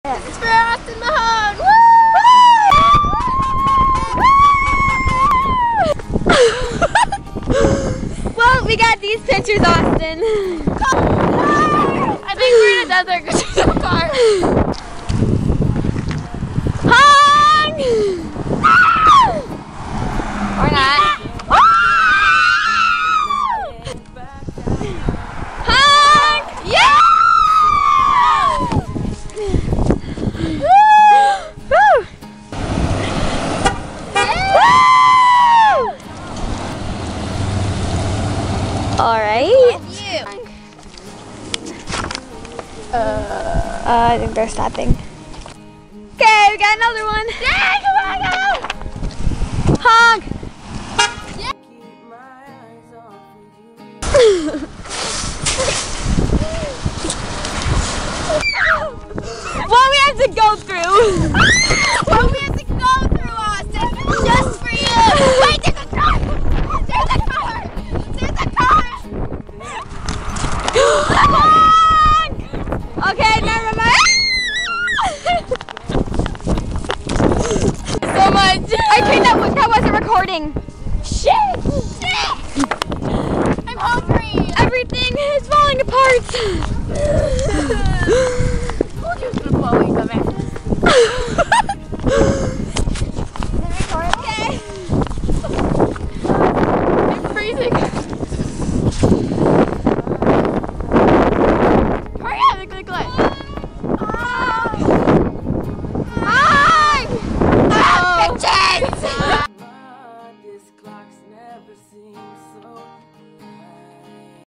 It's for Austin Mahone! Woo! Well, we got these pictures, Austin. I think we're in a desert because there's no car. Honk! Or not. Honk! Yeah! All right. I think they're stopping. Okay, we got another one. Yeah, come on, go! Honk! Yeah. What we have to go through? What we have to go through, Austin? Just for you. Wait, there's a car! There's a car! There's a car! Honk! Okay, never mind. So much. I think that wasn't recording. Shit! Shit! I'm hungry. Everything is falling apart.